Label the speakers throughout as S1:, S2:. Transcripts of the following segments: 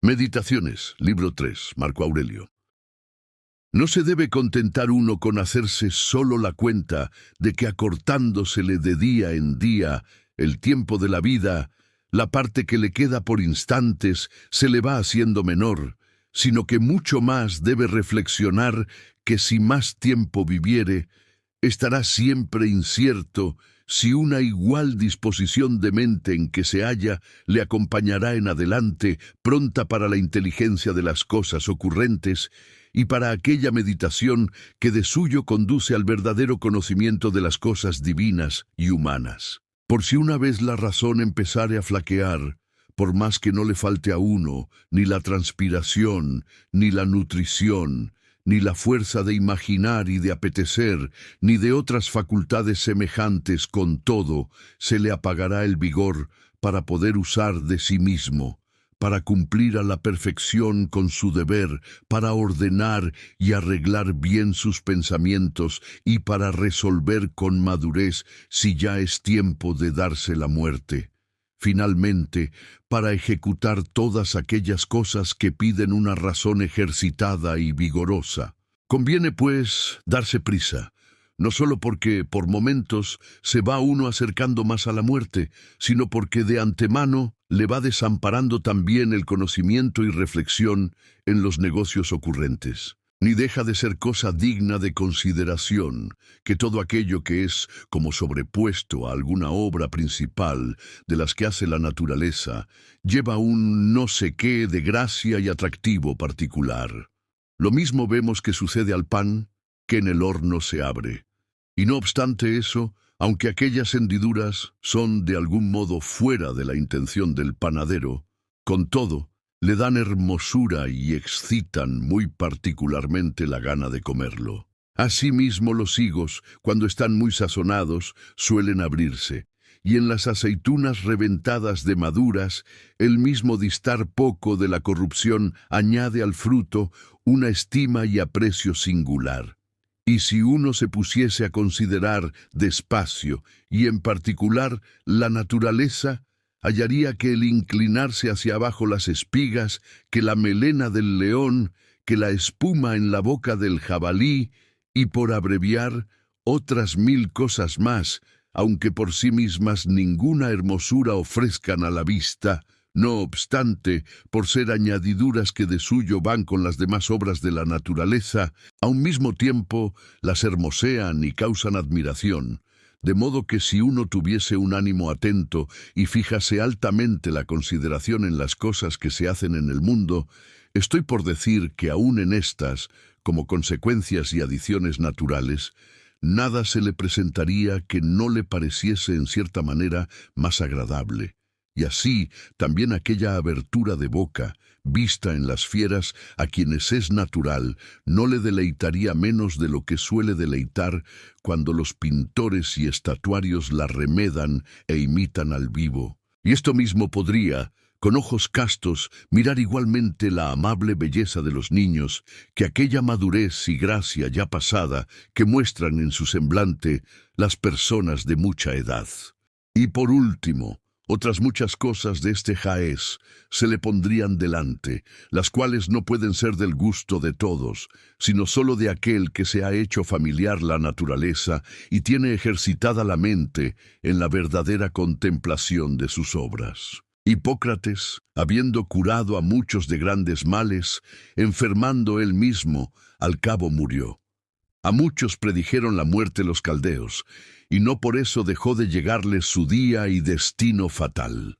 S1: Meditaciones, libro 3, Marco Aurelio. No se debe contentar uno con hacerse solo la cuenta de que acortándosele de día en día el tiempo de la vida, la parte que le queda por instantes se le va haciendo menor, sino que mucho más debe reflexionar que si más tiempo viviere, estará siempre incierto si una igual disposición de mente en que se halla le acompañará en adelante, pronta para la inteligencia de las cosas ocurrentes y para aquella meditación que de suyo conduce al verdadero conocimiento de las cosas divinas y humanas. Por si una vez la razón empezare a flaquear, por más que no le falte a uno ni la transpiración, ni la nutrición, ni la fuerza de imaginar y de apetecer, ni de otras facultades semejantes, con todo, se le apagará el vigor para poder usar de sí mismo, para cumplir a la perfección con su deber, para ordenar y arreglar bien sus pensamientos y para resolver con madurez si ya es tiempo de darse la muerte. Finalmente, para ejecutar todas aquellas cosas que piden una razón ejercitada y vigorosa. Conviene, pues, darse prisa, no solo porque, por momentos, se va uno acercando más a la muerte, sino porque de antemano le va desamparando también el conocimiento y reflexión en los negocios ocurrentes. Ni deja de ser cosa digna de consideración que todo aquello que es como sobrepuesto a alguna obra principal de las que hace la naturaleza, lleva un no sé qué de gracia y atractivo particular. Lo mismo vemos que sucede al pan, que en el horno se abre. Y no obstante eso, aunque aquellas hendiduras son de algún modo fuera de la intención del panadero, con todo, le dan hermosura y excitan muy particularmente la gana de comerlo. Asimismo los higos, cuando están muy sazonados, suelen abrirse, y en las aceitunas reventadas de maduras, el mismo distar poco de la corrupción añade al fruto una estima y aprecio singular. Y si uno se pusiese a considerar despacio, y en particular la naturaleza, hallaría que el inclinarse hacia abajo las espigas, que la melena del león, que la espuma en la boca del jabalí, y por abreviar, otras 1000 cosas más, aunque por sí mismas ninguna hermosura ofrezcan a la vista, no obstante, por ser añadiduras que de suyo van con las demás obras de la naturaleza, a un mismo tiempo las hermosean y causan admiración. De modo que si uno tuviese un ánimo atento y fijase altamente la consideración en las cosas que se hacen en el mundo, estoy por decir que aún en estas, como consecuencias y adiciones naturales, nada se le presentaría que no le pareciese en cierta manera más agradable. Y así también aquella abertura de boca, vista en las fieras, a quienes es natural, no le deleitaría menos de lo que suele deleitar cuando los pintores y estatuarios la remedan e imitan al vivo. Y esto mismo podría, con ojos castos, mirar igualmente la amable belleza de los niños, que aquella madurez y gracia ya pasada que muestran en su semblante las personas de mucha edad. Y por último, otras muchas cosas de este jaez se le pondrían delante, las cuales no pueden ser del gusto de todos, sino sólo de aquel que se ha hecho familiar la naturaleza y tiene ejercitada la mente en la verdadera contemplación de sus obras. Hipócrates, habiendo curado a muchos de grandes males, enfermando él mismo, al cabo murió. A muchos predijeron la muerte los caldeos, y no por eso dejó de llegarles su día y destino fatal.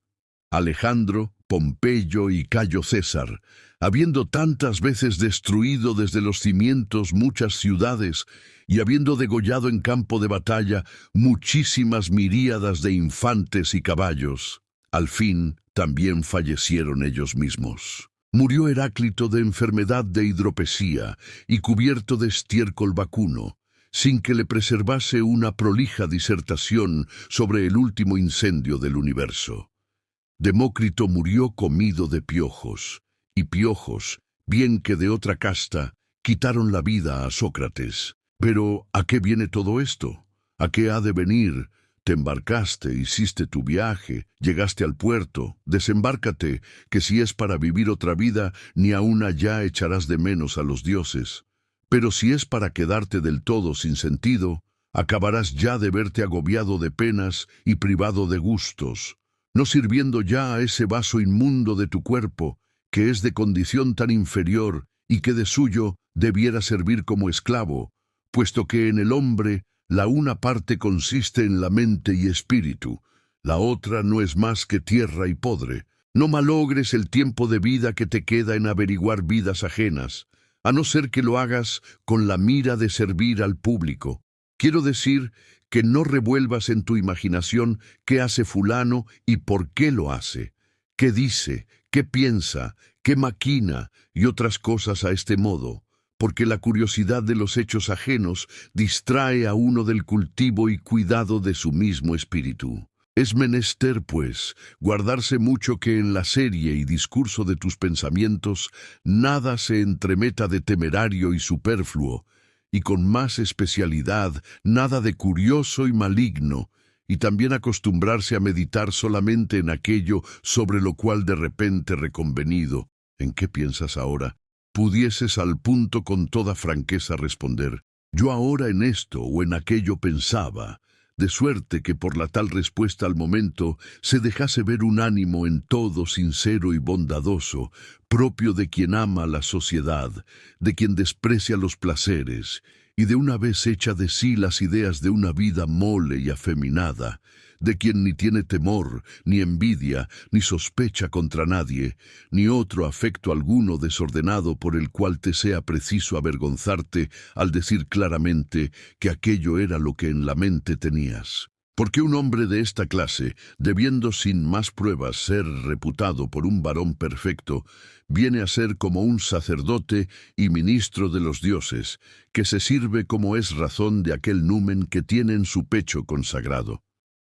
S1: Alejandro, Pompeyo y Cayo César, habiendo tantas veces destruido desde los cimientos muchas ciudades, y habiendo degollado en campo de batalla muchísimas miríadas de infantes y caballos, al fin también fallecieron ellos mismos. Murió Heráclito de enfermedad de hidropesía y cubierto de estiércol vacuno, sin que le preservase una prolija disertación sobre el último incendio del universo. Demócrito murió comido de piojos, y piojos, bien que de otra casta, quitaron la vida a Sócrates. Pero, ¿a qué viene todo esto? ¿A qué ha de venir Te embarcaste, hiciste tu viaje, llegaste al puerto, desembárcate, que si es para vivir otra vida, ni aun allá echarás de menos a los dioses. Pero si es para quedarte del todo sin sentido, acabarás ya de verte agobiado de penas y privado de gustos, no sirviendo ya a ese vaso inmundo de tu cuerpo, que es de condición tan inferior y que de suyo debiera servir como esclavo, puesto que en el hombre la una parte consiste en la mente y espíritu, la otra no es más que tierra y podre. No malogres el tiempo de vida que te queda en averiguar vidas ajenas, a no ser que lo hagas con la mira de servir al público. Quiero decir que no revuelvas en tu imaginación qué hace fulano y por qué lo hace, qué dice, qué piensa, qué maquina y otras cosas a este modo, porque la curiosidad de los hechos ajenos distrae a uno del cultivo y cuidado de su mismo espíritu. Es menester, pues, guardarse mucho que en la serie y discurso de tus pensamientos nada se entremeta de temerario y superfluo, y con más especialidad nada de curioso y maligno, y también acostumbrarse a meditar solamente en aquello sobre lo cual de repente reconvenido. ¿En qué piensas ahora? Pudieses al punto con toda franqueza responder, yo ahora en esto o en aquello pensaba, de suerte que por la tal respuesta al momento se dejase ver un ánimo en todo sincero y bondadoso, propio de quien ama la sociedad, de quien desprecia los placeres, y de una vez echa de sí las ideas de una vida mole y afeminada, de quien ni tiene temor, ni envidia, ni sospecha contra nadie, ni otro afecto alguno desordenado por el cual te sea preciso avergonzarte al decir claramente que aquello era lo que en la mente tenías. Porque un hombre de esta clase, debiendo sin más pruebas ser reputado por un varón perfecto, viene a ser como un sacerdote y ministro de los dioses, que se sirve como es razón de aquel numen que tiene en su pecho consagrado.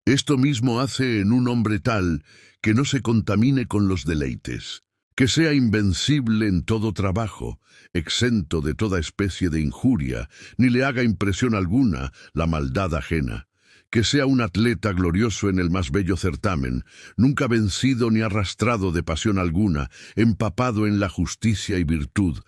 S1: Esto mismo hace en un hombre tal que no se contamine con los deleites, que sea invencible en todo trabajo, exento de toda especie de injuria, ni le haga impresión alguna la maldad ajena, que sea un atleta glorioso en el más bello certamen, nunca vencido ni arrastrado de pasión alguna, empapado en la justicia y virtud,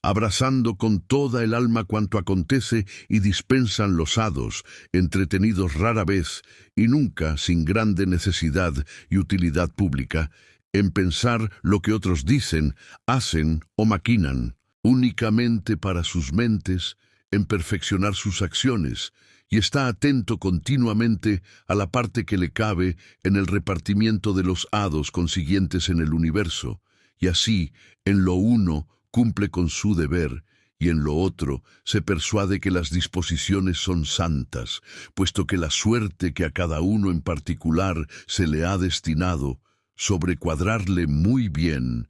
S1: abrazando con toda el alma cuanto acontece y dispensan los hados, entretenidos rara vez y nunca sin grande necesidad y utilidad pública, en pensar lo que otros dicen, hacen o maquinan, únicamente para sus mentes, en perfeccionar sus acciones, y está atento continuamente a la parte que le cabe en el repartimiento de los hados consiguientes en el universo, y así, en lo uno, cumple con su deber, y en lo otro se persuade que las disposiciones son santas, puesto que la suerte que a cada uno en particular se le ha destinado, sobre cuadrarle muy bien,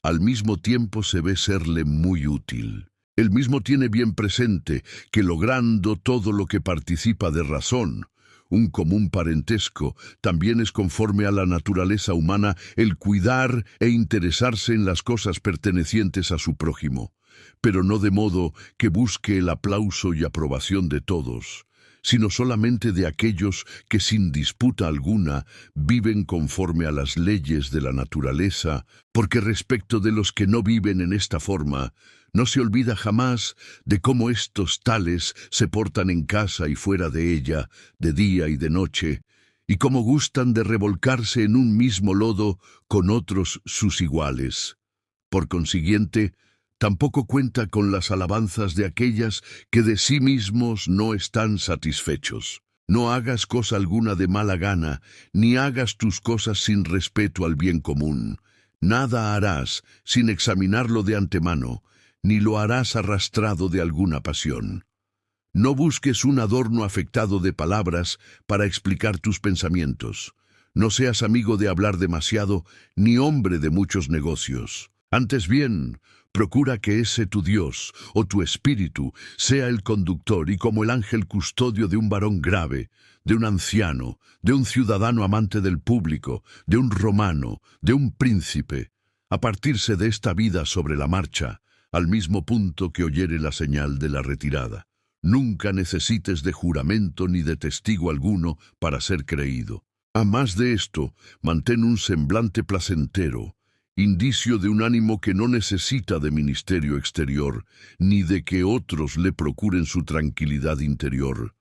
S1: al mismo tiempo se ve serle muy útil. Él mismo tiene bien presente que logrando todo lo que participa de razón, un común parentesco, también es conforme a la naturaleza humana el cuidar e interesarse en las cosas pertenecientes a su prójimo, pero no de modo que busque el aplauso y aprobación de todos, sino solamente de aquellos que sin disputa alguna viven conforme a las leyes de la naturaleza, porque respecto de los que no viven en esta forma, no se olvida jamás de cómo estos tales se portan en casa y fuera de ella, de día y de noche, y cómo gustan de revolcarse en un mismo lodo con otros sus iguales. Por consiguiente, tampoco cuenta con las alabanzas de aquellas que de sí mismos no están satisfechos. No hagas cosa alguna de mala gana, ni hagas tus cosas sin respeto al bien común. Nada harás sin examinarlo de antemano, ni lo harás arrastrado de alguna pasión. No busques un adorno afectado de palabras para explicar tus pensamientos. No seas amigo de hablar demasiado, ni hombre de muchos negocios. Antes bien, procura que ese tu Dios, o tu espíritu, sea el conductor y como el ángel custodio de un varón grave, de un anciano, de un ciudadano amante del público, de un romano, de un príncipe, a partirse de esta vida sobre la marcha, al mismo punto que oyere la señal de la retirada. Nunca necesites de juramento ni de testigo alguno para ser creído. A más de esto, mantén un semblante placentero, indicio de un ánimo que no necesita de ministerio exterior, ni de que otros le procuren su tranquilidad interior.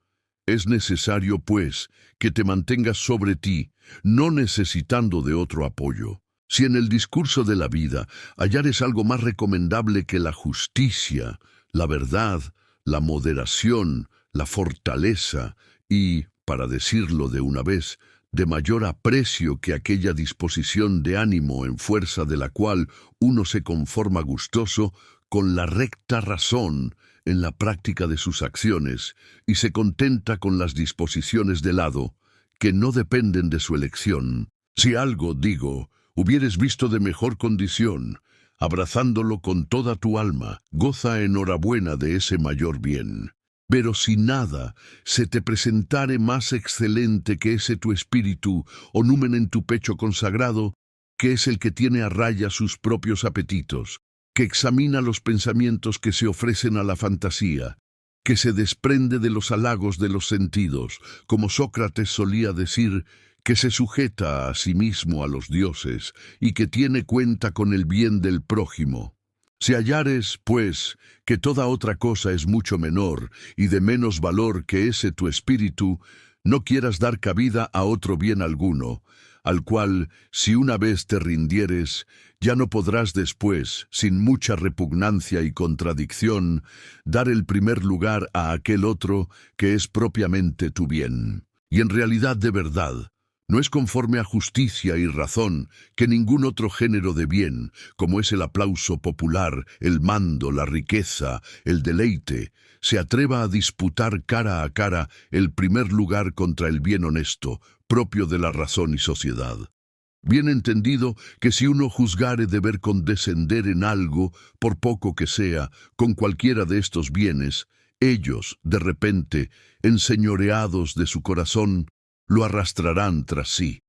S1: Es necesario, pues, que te mantengas sobre ti, no necesitando de otro apoyo. Si en el discurso de la vida hallares algo más recomendable que la justicia, la verdad, la moderación, la fortaleza y, para decirlo de una vez, de mayor aprecio que aquella disposición de ánimo en fuerza de la cual uno se conforma gustoso con la recta razón en la práctica de sus acciones y se contenta con las disposiciones de lado que no dependen de su elección. Si algo, digo, hubieres visto de mejor condición, abrazándolo con toda tu alma, goza enhorabuena de ese mayor bien. Pero si nada se te presentare más excelente que ese tu espíritu o numen en tu pecho consagrado, que es el que tiene a raya sus propios apetitos, que examina los pensamientos que se ofrecen a la fantasía, que se desprende de los halagos de los sentidos, como Sócrates solía decir, que se sujeta a sí mismo a los dioses y que tiene cuenta con el bien del prójimo. Si hallares, pues, que toda otra cosa es mucho menor y de menos valor que ese tu espíritu, no quieras dar cabida a otro bien alguno, al cual, si una vez te rindieres, ya no podrás después, sin mucha repugnancia y contradicción, dar el primer lugar a aquel otro que es propiamente tu bien. Y en realidad de verdad, no es conforme a justicia y razón que ningún otro género de bien, como es el aplauso popular, el mando, la riqueza, el deleite, se atreva a disputar cara a cara el primer lugar contra el bien honesto, propio de la razón y sociedad. Bien entendido que si uno juzgare deber condescender en algo, por poco que sea, con cualquiera de estos bienes, ellos, de repente, enseñoreados de su corazón, lo arrastrarán tras sí.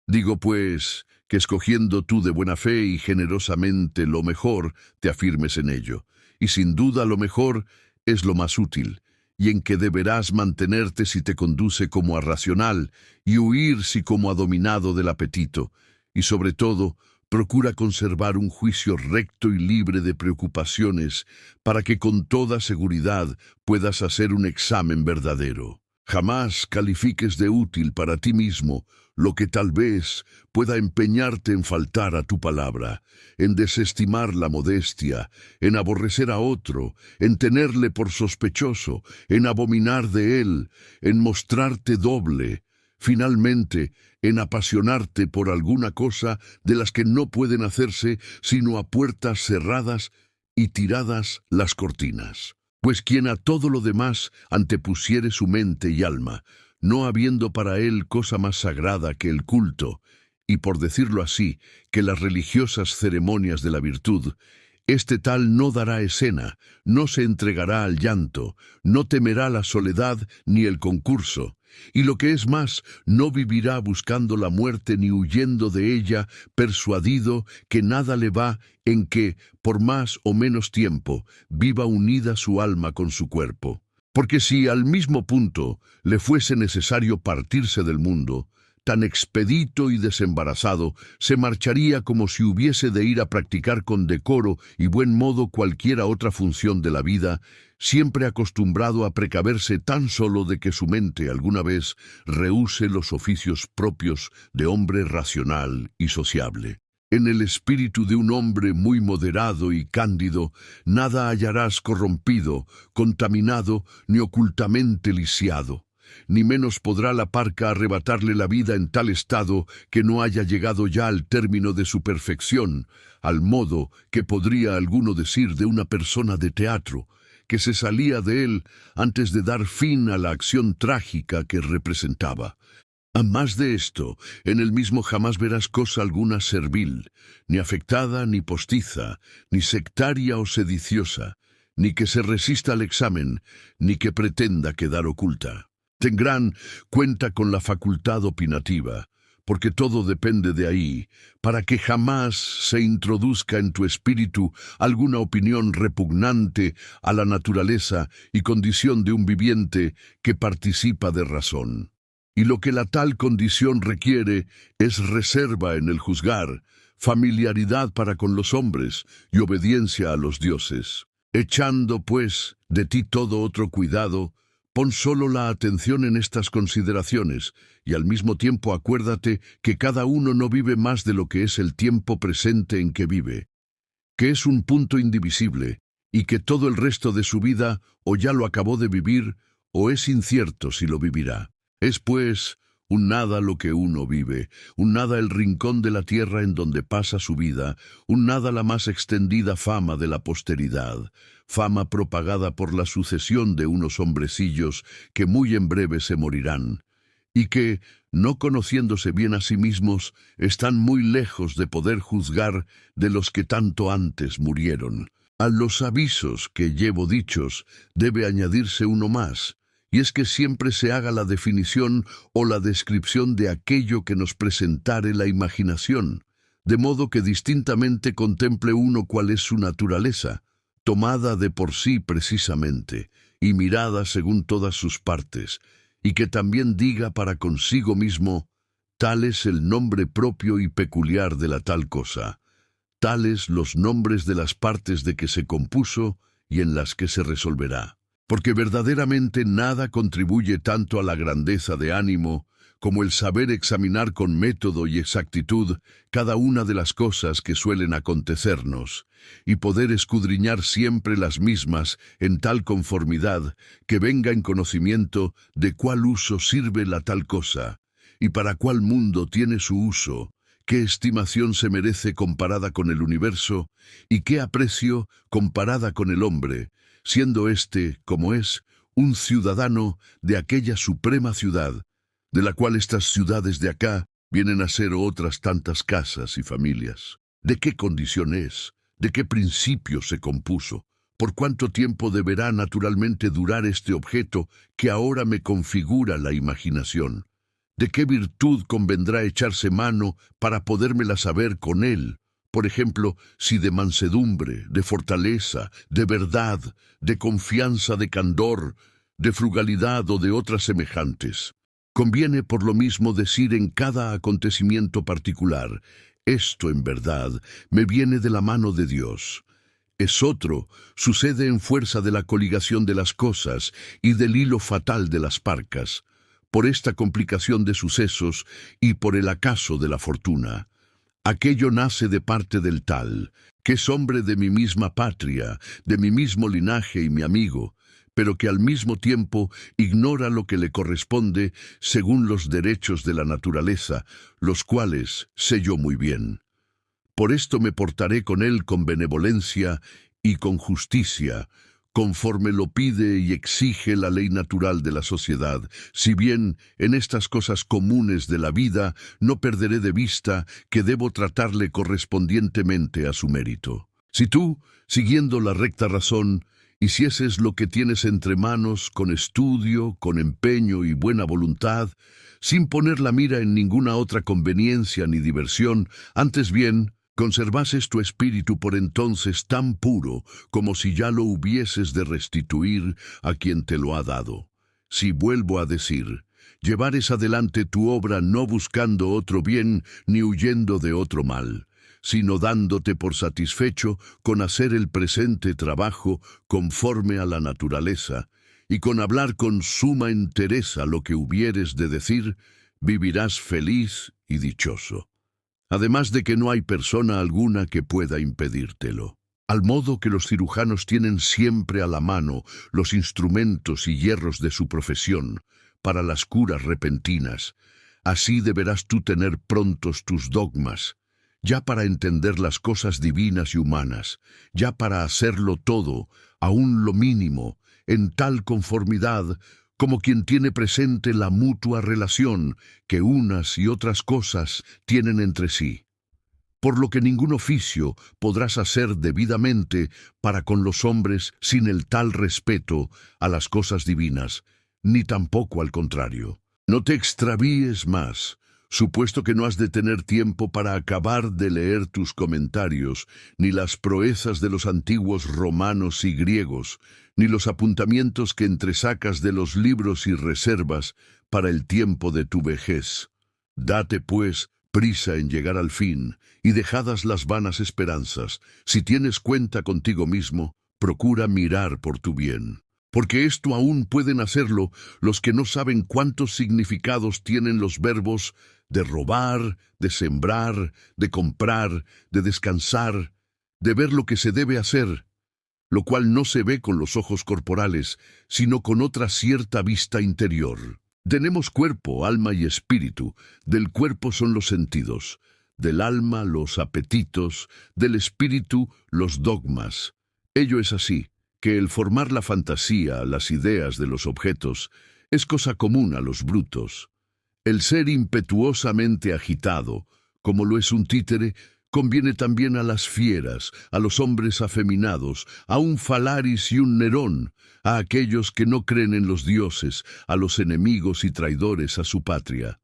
S1: Digo, pues, que escogiendo tú de buena fe y generosamente lo mejor, te afirmes en ello, y sin duda lo mejor es lo más útil, y en que deberás mantenerte si te conduce como a racional, y huir si como a dominado del apetito, y sobre todo, procura conservar un juicio recto y libre de preocupaciones, para que con toda seguridad puedas hacer un examen verdadero. Jamás califiques de útil para ti mismo lo que tal vez pueda empeñarte en faltar a tu palabra, en desestimar la modestia, en aborrecer a otro, en tenerle por sospechoso, en abominar de él, en mostrarte doble, finalmente, en apasionarte por alguna cosa de las que no pueden hacerse sino a puertas cerradas y tiradas las cortinas. Pues quien a todo lo demás antepusiere su mente y alma, no habiendo para él cosa más sagrada que el culto, y por decirlo así, que las religiosas ceremonias de la virtud, este tal no dará escena, no se entregará al llanto, no temerá la soledad ni el concurso, y lo que es más, no vivirá buscando la muerte ni huyendo de ella, persuadido que nada le va en que, por más o menos tiempo, viva unida su alma con su cuerpo. Porque si al mismo punto le fuese necesario partirse del mundo, tan expedito y desembarazado, se marcharía como si hubiese de ir a practicar con decoro y buen modo cualquiera otra función de la vida, siempre acostumbrado a precaverse tan solo de que su mente alguna vez rehúse los oficios propios de hombre racional y sociable. En el espíritu de un hombre muy moderado y cándido, nada hallarás corrompido, contaminado, ni ocultamente lisiado. Ni menos podrá la parca arrebatarle la vida en tal estado que no haya llegado ya al término de su perfección, al modo que podría alguno decir de una persona de teatro, que se salía de él antes de dar fin a la acción trágica que representaba. A más de esto, en el mismo jamás verás cosa alguna servil, ni afectada ni postiza, ni sectaria o sediciosa, ni que se resista al examen, ni que pretenda quedar oculta. Tendrán cuenta con la facultad opinativa, porque todo depende de ahí, para que jamás se introduzca en tu espíritu alguna opinión repugnante a la naturaleza y condición de un viviente que participa de razón. Y lo que la tal condición requiere es reserva en el juzgar, familiaridad para con los hombres y obediencia a los dioses. Echando, pues, de ti todo otro cuidado, pon solo la atención en estas consideraciones, y al mismo tiempo acuérdate que cada uno no vive más de lo que es el tiempo presente en que vive, que es un punto indivisible, y que todo el resto de su vida o ya lo acabó de vivir, o es incierto si lo vivirá. Es, pues, un nada lo que uno vive, un nada el rincón de la tierra en donde pasa su vida, un nada la más extendida fama de la posteridad, fama propagada por la sucesión de unos hombrecillos que muy en breve se morirán, y que, no conociéndose bien a sí mismos, están muy lejos de poder juzgar de los que tanto antes murieron. A los avisos que llevo dichos debe añadirse uno más, y es que siempre se haga la definición o la descripción de aquello que nos presentare la imaginación, de modo que distintamente contemple uno cuál es su naturaleza, tomada de por sí precisamente, y mirada según todas sus partes, y que también diga para consigo mismo, tal es el nombre propio y peculiar de la tal cosa, tales los nombres de las partes de que se compuso y en las que se resolverá. Porque verdaderamente nada contribuye tanto a la grandeza de ánimo como el saber examinar con método y exactitud cada una de las cosas que suelen acontecernos, y poder escudriñar siempre las mismas en tal conformidad que venga en conocimiento de cuál uso sirve la tal cosa, y para cuál mundo tiene su uso, qué estimación se merece comparada con el universo, y qué aprecio comparada con el hombre, siendo éste, como es, un ciudadano de aquella suprema ciudad, de la cual estas ciudades de acá vienen a ser otras tantas casas y familias. ¿De qué condición es? ¿De qué principio se compuso? ¿Por cuánto tiempo deberá naturalmente durar este objeto que ahora me configura la imaginación? ¿De qué virtud convendrá echarse mano para podérmela saber con él? Por ejemplo, si de mansedumbre, de fortaleza, de verdad, de confianza, de candor, de frugalidad o de otras semejantes. Conviene por lo mismo decir en cada acontecimiento particular, esto en verdad me viene de la mano de Dios. Es otro, sucede en fuerza de la coligación de las cosas y del hilo fatal de las parcas, por esta complicación de sucesos y por el acaso de la fortuna. Aquello nace de parte del tal, que es hombre de mi misma patria, de mi mismo linaje y mi amigo, pero que al mismo tiempo ignora lo que le corresponde según los derechos de la naturaleza, los cuales sé yo muy bien. Por esto me portaré con él con benevolencia y con justicia, conforme lo pide y exige la ley natural de la sociedad, si bien en estas cosas comunes de la vida no perderé de vista que debo tratarle correspondientemente a su mérito. Si tú, siguiendo la recta razón, hicieses lo que tienes entre manos con estudio, con empeño y buena voluntad, sin poner la mira en ninguna otra conveniencia ni diversión, antes bien, conservases tu espíritu por entonces tan puro como si ya lo hubieses de restituir a quien te lo ha dado. Si vuelvo a decir, llevares adelante tu obra no buscando otro bien ni huyendo de otro mal, sino dándote por satisfecho con hacer el presente trabajo conforme a la naturaleza, y con hablar con suma entereza lo que hubieres de decir, vivirás feliz y dichoso. Además de que no hay persona alguna que pueda impedírtelo. Al modo que los cirujanos tienen siempre a la mano los instrumentos y hierros de su profesión para las curas repentinas, así deberás tú tener prontos tus dogmas, ya para entender las cosas divinas y humanas, ya para hacerlo todo, aún lo mínimo, en tal conformidad como quien tiene presente la mutua relación que unas y otras cosas tienen entre sí. Por lo que ningún oficio podrás hacer debidamente para con los hombres sin el tal respeto a las cosas divinas, ni tampoco al contrario. No te extravíes más, supuesto que no has de tener tiempo para acabar de leer tus comentarios, ni las proezas de los antiguos romanos y griegos, ni los apuntamientos que entresacas de los libros y reservas para el tiempo de tu vejez. Date, pues, prisa en llegar al fin, y dejadas las vanas esperanzas, si tienes cuenta contigo mismo, procura mirar por tu bien. Porque esto aún pueden hacerlo los que no saben cuántos significados tienen los verbos de robar, de sembrar, de comprar, de descansar, de ver lo que se debe hacer, lo cual no se ve con los ojos corporales, sino con otra cierta vista interior. Tenemos cuerpo, alma y espíritu. Del cuerpo son los sentidos, del alma los apetitos, del espíritu los dogmas. Ello es así, que el formar la fantasía, las ideas de los objetos, es cosa común a los brutos. El ser impetuosamente agitado, como lo es un títere, conviene también a las fieras, a los hombres afeminados, a un Falaris y un Nerón, a aquellos que no creen en los dioses, a los enemigos y traidores a su patria,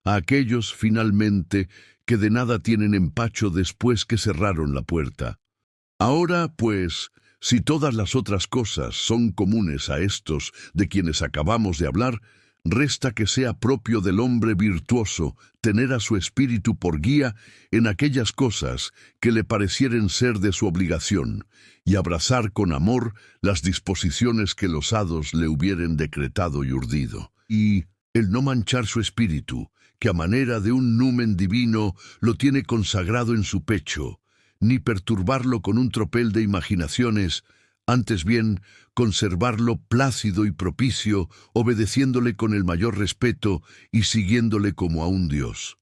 S1: a aquellos, finalmente, que de nada tienen empacho después que cerraron la puerta. Ahora, pues, si todas las otras cosas son comunes a estos de quienes acabamos de hablar, resta que sea propio del hombre virtuoso tener a su espíritu por guía en aquellas cosas que le parecieren ser de su obligación, y abrazar con amor las disposiciones que los hados le hubieren decretado y urdido. Y el no manchar su espíritu, que a manera de un numen divino lo tiene consagrado en su pecho, ni perturbarlo con un tropel de imaginaciones, antes bien, conservarlo plácido y propicio, obedeciéndole con el mayor respeto y siguiéndole como a un Dios.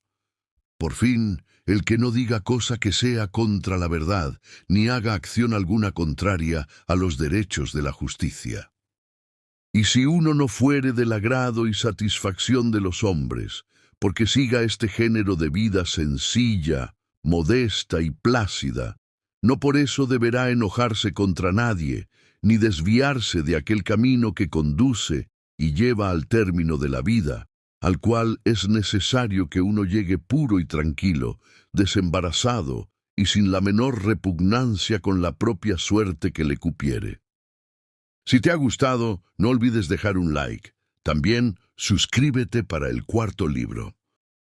S1: Por fin, el que no diga cosa que sea contra la verdad, ni haga acción alguna contraria a los derechos de la justicia. Y si uno no fuere del agrado y satisfacción de los hombres, porque siga este género de vida sencilla, modesta y plácida, no por eso deberá enojarse contra nadie, ni desviarse de aquel camino que conduce y lleva al término de la vida, al cual es necesario que uno llegue puro y tranquilo, desembarazado y sin la menor repugnancia con la propia suerte que le cupiere. Si te ha gustado, no olvides dejar un like. También suscríbete para el cuarto libro.